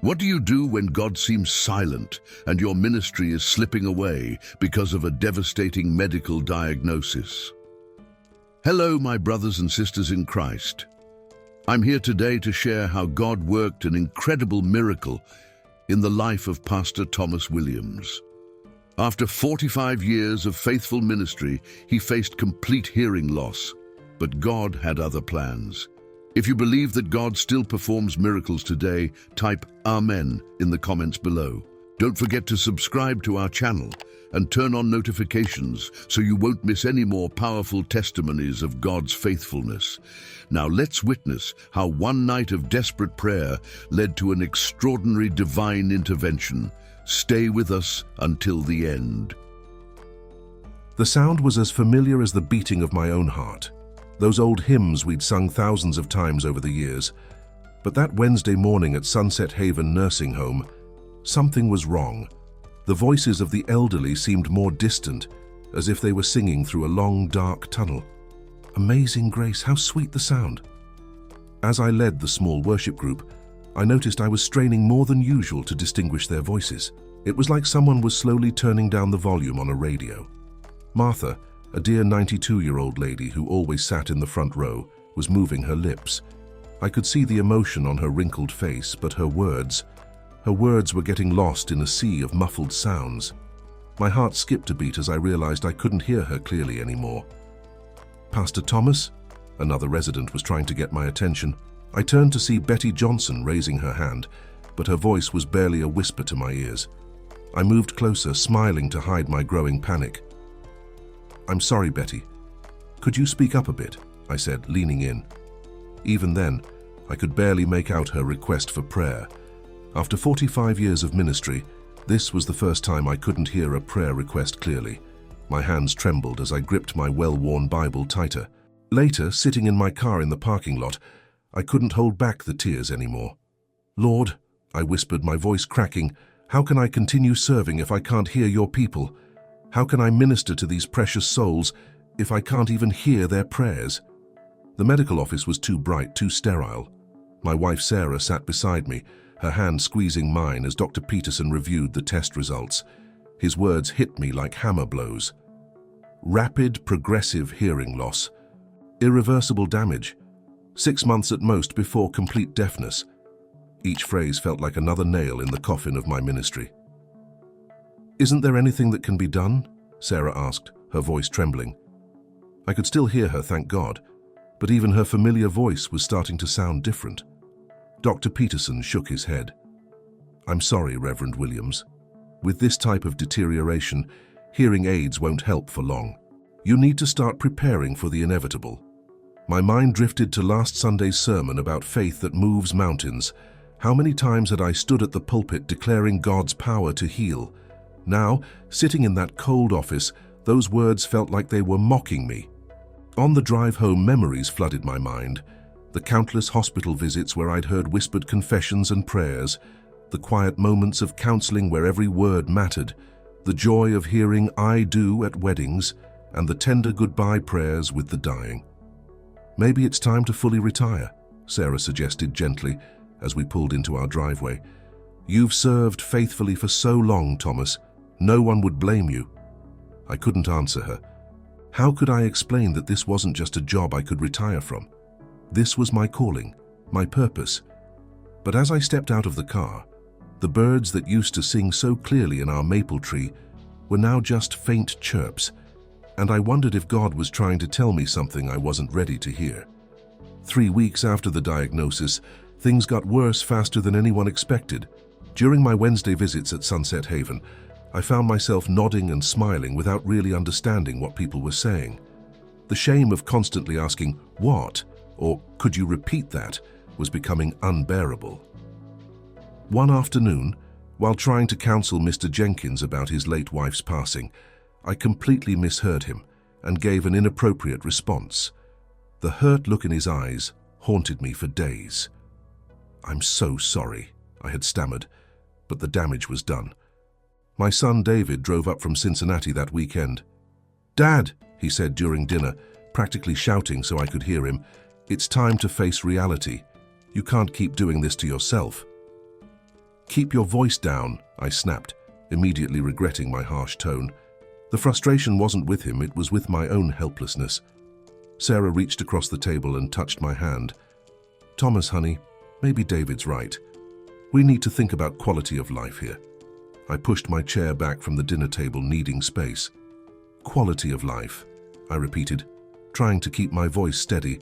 What do you do when God seems silent and your ministry is slipping away because of a devastating medical diagnosis? Hello, my brothers and sisters in Christ. I'm here today to share how God worked an incredible miracle in the life of Pastor Thomas Williams. After 45 years of faithful ministry, he faced complete hearing loss, but God had other plans. If you believe that God still performs miracles today, type Amen in the comments below. Don't forget to subscribe to our channel and turn on notifications so you won't miss any more powerful testimonies of God's faithfulness. Now let's witness how one night of desperate prayer led to an extraordinary divine intervention. Stay with us until the end. The sound was as familiar as the beating of my own heart. Those old hymns we'd sung thousands of times over the years. But that Wednesday morning at Sunset Haven Nursing Home, something was wrong. The voices of the elderly seemed more distant, as if they were singing through a long, dark tunnel. Amazing grace, how sweet the sound. As I led the small worship group, I noticed I was straining more than usual to distinguish their voices. It was like someone was slowly turning down the volume on a radio. Martha, a dear 92-year-old lady who always sat in the front row, was moving her lips. I could see the emotion on her wrinkled face, but her words were getting lost in a sea of muffled sounds. My heart skipped a beat as I realized I couldn't hear her clearly anymore. Pastor Thomas? Another resident was trying to get my attention. I turned to see Betty Johnson raising her hand, but her voice was barely a whisper to my ears. I moved closer, smiling to hide my growing panic. "I'm sorry, Betty. Could you speak up a bit?" I said, leaning in. Even then, I could barely make out her request for prayer. After 45 years of ministry, this was the first time I couldn't hear a prayer request clearly. My hands trembled as I gripped my well-worn Bible tighter. Later, sitting in my car in the parking lot, I couldn't hold back the tears anymore. "Lord," I whispered, my voice cracking, "how can I continue serving if I can't hear your people? How can I minister to these precious souls if I can't even hear their prayers?" The medical office was too bright, too sterile. My wife Sarah sat beside me, her hand squeezing mine as Dr. Peterson reviewed the test results. His words hit me like hammer blows. Rapid, progressive hearing loss. Irreversible damage. 6 months at most before complete deafness. Each phrase felt like another nail in the coffin of my ministry. "Isn't there anything that can be done?" Sarah asked, her voice trembling. I could still hear her, thank God, but even her familiar voice was starting to sound different. Dr. Peterson shook his head. "I'm sorry, Reverend Williams. With this type of deterioration, hearing aids won't help for long. You need to start preparing for the inevitable." My mind drifted to last Sunday's sermon about faith that moves mountains. How many times had I stood at the pulpit declaring God's power to heal? Now, sitting in that cold office, those words felt like they were mocking me. On the drive home, memories flooded my mind. The countless hospital visits where I'd heard whispered confessions and prayers, the quiet moments of counseling where every word mattered, the joy of hearing "I do" at weddings, and the tender goodbye prayers with the dying. "Maybe it's time to fully retire," Sarah suggested gently as we pulled into our driveway. "You've served faithfully for so long, Thomas. No one would blame you." I couldn't answer her. How could I explain that this wasn't just a job I could retire from? This was my calling, my purpose. But as I stepped out of the car, the birds that used to sing so clearly in our maple tree were now just faint chirps, and I wondered if God was trying to tell me something I wasn't ready to hear. 3 weeks after the diagnosis, things got worse faster than anyone expected. During my Wednesday visits at Sunset Haven, I found myself nodding and smiling without really understanding what people were saying. The shame of constantly asking, "What?" or "Could you repeat that?" was becoming unbearable. One afternoon, while trying to counsel Mr. Jenkins about his late wife's passing, I completely misheard him and gave an inappropriate response. The hurt look in his eyes haunted me for days. "I'm so sorry," I had stammered, but the damage was done. My son David drove up from Cincinnati that weekend. "Dad," he said during dinner, practically shouting so I could hear him, "it's time to face reality. You can't keep doing this to yourself." "Keep your voice down," I snapped, immediately regretting my harsh tone. The frustration wasn't with him, it was with my own helplessness. Sarah reached across the table and touched my hand. "Thomas, honey, maybe David's right. We need to think about quality of life here." I pushed my chair back from the dinner table, needing space. "Quality of life," I repeated, trying to keep my voice steady.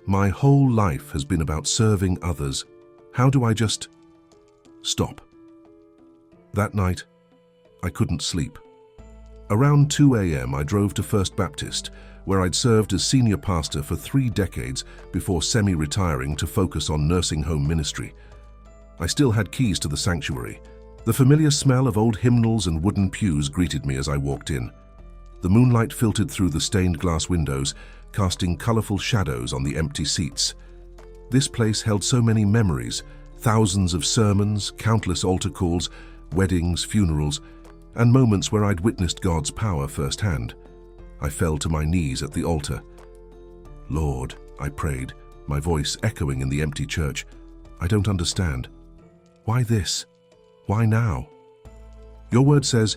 "My whole life has been about serving others. How do I just stop?" That night, I couldn't sleep. Around 2 a.m., I drove to First Baptist, where I'd served as senior pastor for 3 decades before semi-retiring to focus on nursing home ministry. I still had keys to the sanctuary. The familiar smell of old hymnals and wooden pews greeted me as I walked in. The moonlight filtered through the stained glass windows, casting colorful shadows on the empty seats. This place held so many memories, thousands of sermons, countless altar calls, weddings, funerals, and moments where I'd witnessed God's power firsthand. I fell to my knees at the altar. "Lord," I prayed, my voice echoing in the empty church, "I don't understand. Why this? Why now? Your word says,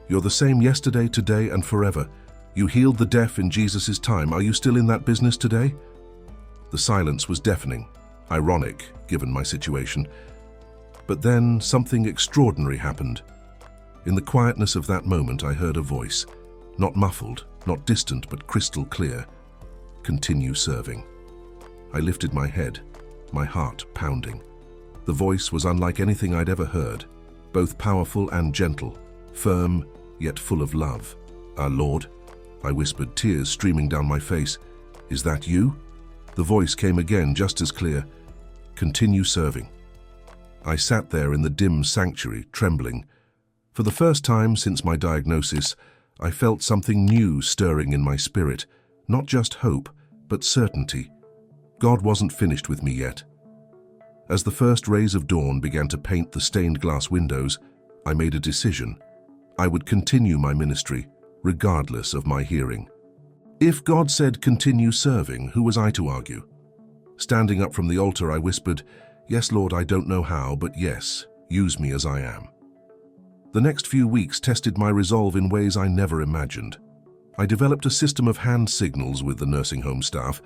you're the same yesterday, today, and forever. You healed the deaf in Jesus' time. Are you still in that business today?" The silence was deafening, ironic, given my situation. But then something extraordinary happened. In the quietness of that moment, I heard a voice, not muffled, not distant, but crystal clear. "Continue serving." I lifted my head, my heart pounding. The voice was unlike anything I'd ever heard, both powerful and gentle, firm yet full of love. "Our Lord," I whispered, tears streaming down my face. "Is that you?" The voice came again, just as clear. "Continue serving." I sat there in the dim sanctuary, trembling. For the first time since my diagnosis, I felt something new stirring in my spirit, not just hope, but certainty. God wasn't finished with me yet. As the first rays of dawn began to paint the stained glass windows, I made a decision. I would continue my ministry, regardless of my hearing. If God said continue serving, who was I to argue? Standing up from the altar, I whispered, "Yes, Lord, I don't know how, but yes, use me as I am." The next few weeks tested my resolve in ways I never imagined. I developed a system of hand signals with the nursing home staff,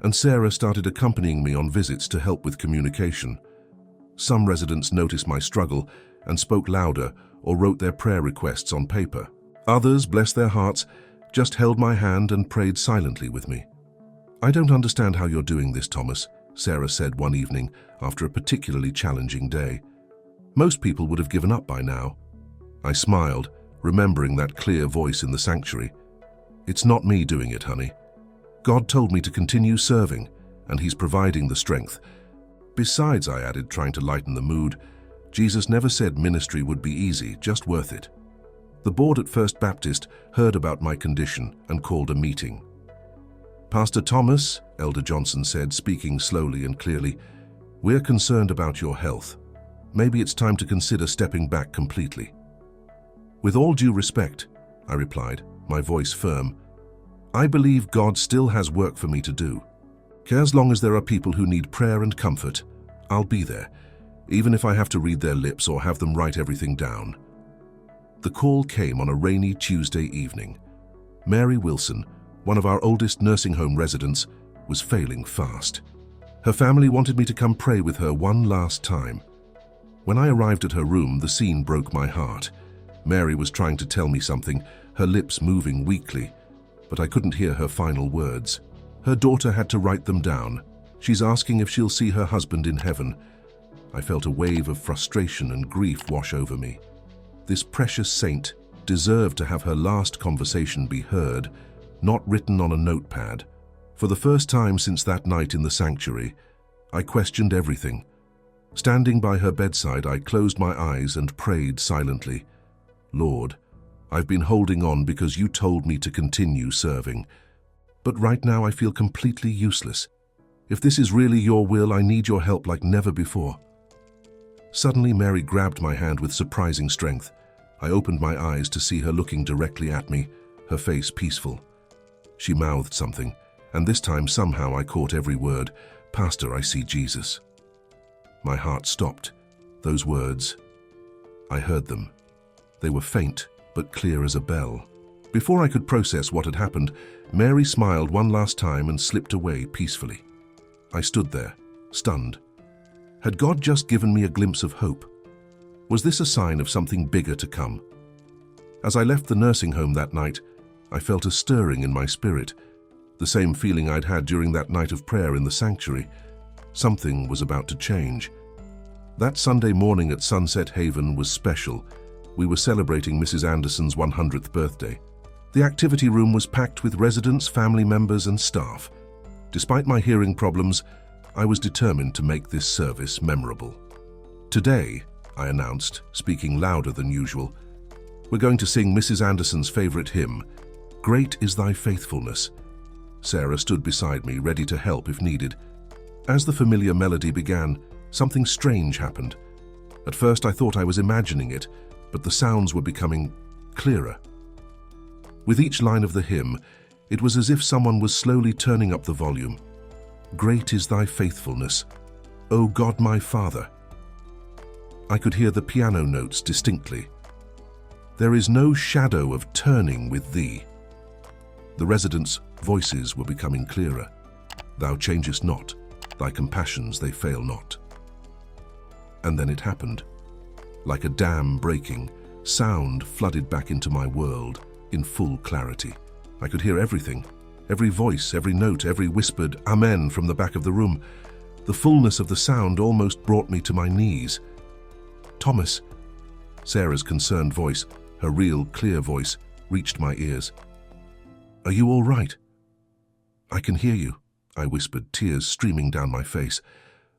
and Sarah started accompanying me on visits to help with communication. Some residents noticed my struggle and spoke louder or wrote their prayer requests on paper. Others, bless their hearts, just held my hand and prayed silently with me. "I don't understand how you're doing this, Thomas," Sarah said one evening after a particularly challenging day. "Most people would have given up by now." I smiled, remembering that clear voice in the sanctuary. "It's not me doing it, honey. God told me to continue serving, and He's providing the strength. Besides," I added, trying to lighten the mood, "Jesus never said ministry would be easy, just worth it." The board at First Baptist heard about my condition and called a meeting. "Pastor Thomas," Elder Johnson said, speaking slowly and clearly, "we're concerned about your health. Maybe it's time to consider stepping back completely." "With all due respect," I replied, my voice firm, "I believe God still has work for me to do. As long as there are people who need prayer and comfort, I'll be there, even if I have to read their lips or have them write everything down." The call came on a rainy Tuesday evening. Mary Wilson, one of our oldest nursing home residents, was failing fast. Her family wanted me to come pray with her one last time. When I arrived at her room, the scene broke my heart. Mary was trying to tell me something, her lips moving weakly, but I couldn't hear her final words. Her daughter had to write them down. She's asking if she'll see her husband in heaven. I felt a wave of frustration and grief wash over me. This precious saint deserved to have her last conversation be heard, not written on a notepad. For the first time since that night in the sanctuary, I questioned everything. Standing by her bedside, I closed my eyes and prayed silently. "Lord, I've been holding on because you told me to continue serving. But right now I feel completely useless. If this is really your will, I need your help like never before." Suddenly, Mary grabbed my hand with surprising strength. I opened my eyes to see her looking directly at me, her face peaceful. She mouthed something, and this time somehow I caught every word. "Pastor, I see Jesus." My heart stopped. Those words, I heard them. They were faint, but clear as a bell. Before I could process what had happened, Mary smiled one last time and slipped away peacefully. I stood there, stunned. Had God just given me a glimpse of hope? Was this a sign of something bigger to come? As I left the nursing home that night, I felt a stirring in my spirit, the same feeling I'd had during that night of prayer in the sanctuary. Something was about to change. That Sunday morning at Sunset Haven was special. We were celebrating Mrs. Anderson's 100th birthday. The activity room was packed with residents, family members, and staff. Despite my hearing problems, I was determined to make this service memorable. Today, I announced, speaking louder than usual, we're going to sing Mrs. Anderson's favorite hymn, Great is Thy Faithfulness. Sarah stood beside me, ready to help if needed. As the familiar melody began, something strange happened. At first I thought I was imagining it, but the sounds were becoming clearer. With each line of the hymn, it was as if someone was slowly turning up the volume. Great is Thy faithfulness, O God my Father. I could hear the piano notes distinctly. There is no shadow of turning with Thee. The residents' voices were becoming clearer. Thou changest not, Thy compassions they fail not. And then it happened. Like a dam breaking, sound flooded back into my world in full clarity. I could hear everything, every voice, every note, every whispered amen from the back of the room. The fullness of the sound almost brought me to my knees. Thomas, Sarah's concerned voice, her real, clear voice, reached my ears. Are you all right? I can hear you, I whispered, tears streaming down my face.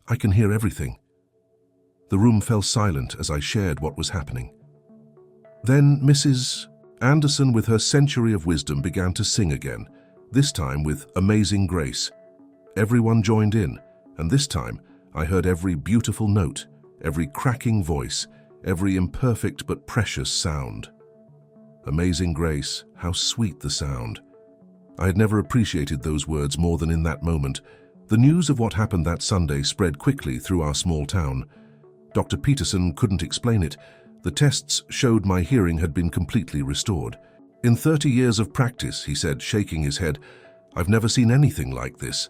I can hear everything. The room fell silent as I shared what was happening. Then Mrs. Anderson, with her century of wisdom, began to sing again, this time with Amazing Grace. Everyone joined in, and this time I heard every beautiful note, every cracking voice, every imperfect but precious sound. Amazing Grace, how sweet the sound. I had never appreciated those words more than in that moment. The news of what happened that Sunday spread quickly through our small town. Dr. Peterson couldn't explain it. The tests showed my hearing had been completely restored. In 30 years of practice, he said, shaking his head, I've never seen anything like this.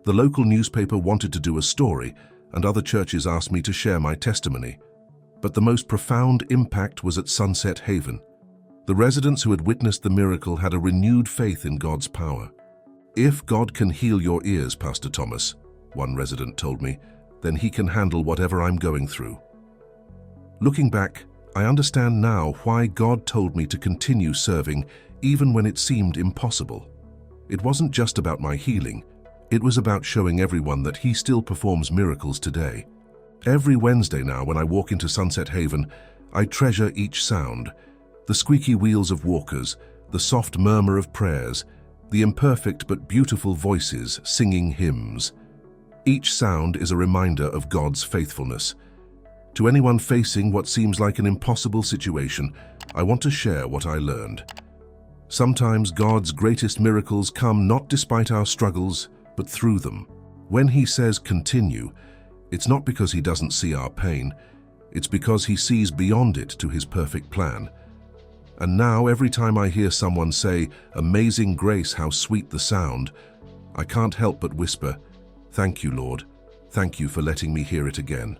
The local newspaper wanted to do a story, and other churches asked me to share my testimony. But the most profound impact was at Sunset Haven. The residents who had witnessed the miracle had a renewed faith in God's power. If God can heal your ears, Pastor Thomas, one resident told me, then He can handle whatever I'm going through. Looking back, I understand now why God told me to continue serving even when it seemed impossible. It wasn't just about my healing. It was about showing everyone that He still performs miracles today. Every Wednesday now when I walk into Sunset Haven, I treasure each sound. The squeaky wheels of walkers, the soft murmur of prayers, the imperfect but beautiful voices singing hymns. Each sound is a reminder of God's faithfulness. To anyone facing what seems like an impossible situation, I want to share what I learned. Sometimes God's greatest miracles come not despite our struggles, but through them. When He says continue, it's not because He doesn't see our pain, it's because He sees beyond it to His perfect plan. And now every time I hear someone say, Amazing Grace, how sweet the sound, I can't help but whisper, Thank you, Lord. Thank you for letting me hear it again.